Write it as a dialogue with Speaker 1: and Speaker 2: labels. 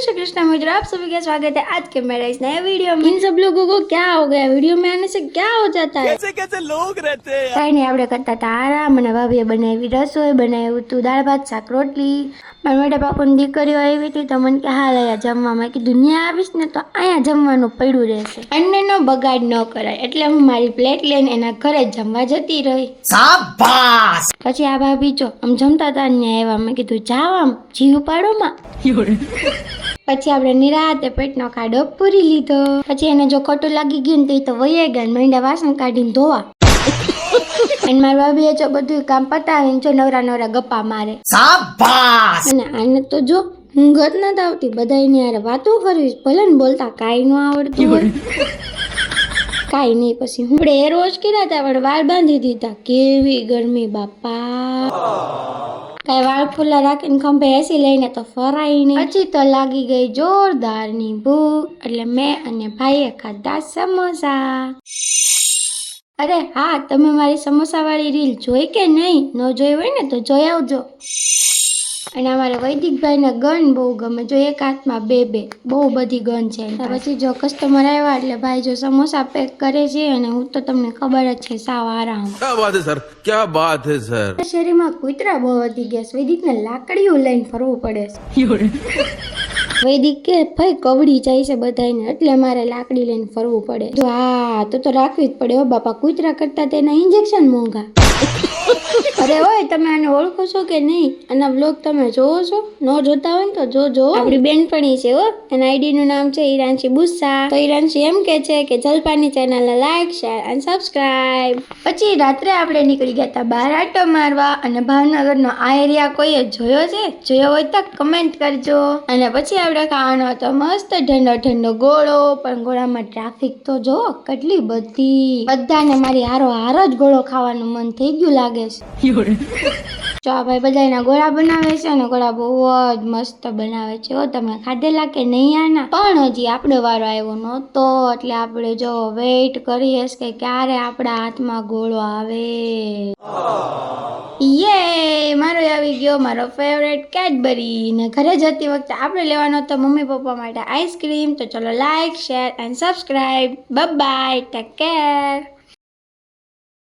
Speaker 1: श्री कृष्ण मित्रों, आप सभी का स्वागत है आज के मेरे इस नए वीडियो में। इन सब लोगों को क्या हो गया, वीडियो में आने से क्या हो जाता है?
Speaker 2: कैसे कैसे लोग रहते हैं यार।
Speaker 1: कहीं नहीं, આપણે કરતા હતા આરામ અને ભાભીએ બનાવી રસોઈ, બનાવ્યું હતું દાળ ભાત શાક રોટલી। મારા મોટા બાપુની દીકરીઓ આવી હતી તો મને કે હાલ અહીંયા જમવા, મેં કીધું ન્યા આવીશ ને તો અહીંયા જમવાનું પડ્યું રહેશે, અન્નનો બગાડ ન કરાય, એટલે હું મારી પ્લેટ લઈને એના ઘરે જમવા જતી રહી।
Speaker 2: શાબાશ।
Speaker 1: પછી આ ભાભી જો આમ જમતા હતા ન્યા આવ્યા, મેં કીધું જાવ આમ જીવ પાડો માં। પછી આપણે નિરાતે પેટનો ખાડો પૂરી લીધો। પછી એને જો ખોટું લાગી ગયું ને તો એ તો વહી ગયા, માંડ્યા વાસણ કાઢીને ધોવા। અને મારી ભાભીએ જો બધું કામ પતાવીને જો નવરા નવરા ગપ્પા મારે।
Speaker 2: શાબાશ।
Speaker 1: અને આને તો જો ઊંઘ જ નથી આવતી, બધાયની હારે વાતો કરવી, ભલે ને બોલતા કાંઈ ન આવડતું હોય। કાંઈ નહીં, પછી હું એ રોજ કર્યા હતા પણ વાળ બાંધી દીધા, કેવી ગરમી બાપા। કાંઈ વાળ ખુલ્લા રાખીને ખંભે એસી લઈને તો ફરાય નહીં। પછી તો લાગી ગઈ જોરદારની ભૂખ, એટલે મેં અને ભાઈએ ખાધા સમોસા। અરે હા, તમે મારી સમોસા વાળી રીલ જોઈ કે નહીં? ન જોઈ હોય ને તો જોઈ આવજો। અને અમારે વૈદિકભાઈ ને ગન બહુ ગમે, જો એક હાથમાં બે બહુ બધી ગન છે। પછી જો કસ્ટમર આવ્યા એટલે ભાઈ જો સમોસા પેક કરે છે, અને હું તો તમને ખબર જ છે સાવ આરામ।
Speaker 2: क्या बात है सर, क्या बात है सर।
Speaker 1: શેરીમાં કૂતરા બહુ વધી ગયા છે, વૈદિક ને લાકડીઓ લઈને ફરવું પડે છે। વૈદિક કે ભાઈ કવડી જાય છે બધાને, એટલે મારે લાકડી લઈને ફરવું પડે। જો હા તો રાખવી જ પડે હો બાપા, કૂતરા કરતા તેના ઇન્જેક્શન મોંઘા। અરે હોય, તમે આને ઓળખો છો કે નહીં? આના બ્લોગ તમે જોવો છો? ન જોતા હોય ને તો જોજો। આપણી બેનપણી છે હો, એના આઈડી નું નામ છે ઈરાનશી બુસ્સા। તો ઈરાનશી એમ કે છે કે જલપાની ચેનલને લાઈક શેર અને સબસ્ક્રાઇબ। પછી રાત્રે આપણે નીકળી ગયા હતા બહાર આટો મારવા, અને ભાવનગરનો આ એરિયા કોઈએ જોયો છે? જોયો હોય તો કમેન્ટ કરજો। અને પછી આપણે ખાવાનો હતો મસ્ત ઠંડો ઠંડો ગોળો, પણ ગોળામાં ટ્રાફિક તો જો કેટલી બધી, બધાને મારી હારો જ ગોળો ખાવાનું મન થઈ ગયું લાગે છે। જો આ ભાઈ બધાના ગોળા બનાવે છે, અને ગોળા બહુ જ મસ્ત બનાવે છે હો। તમે ખાધેલા કે નહીં આના? પણ હજી આપણો વારો આવ્યો નહોતો, એટલે આપણે જો વેઇટ કરીએ કે ક્યારે આપણા હાથમાં ગોળો આવે। યે, મારો આવી ગયો મારો ફેવરેટ કેડબરી। ને ઘરે જતી વખતે આપણે લેવાનો હતો મમ્મી પપ્પા માટે આઈસ્ક્રીમ। તો ચલો like share and subscribe, bye bye, take care.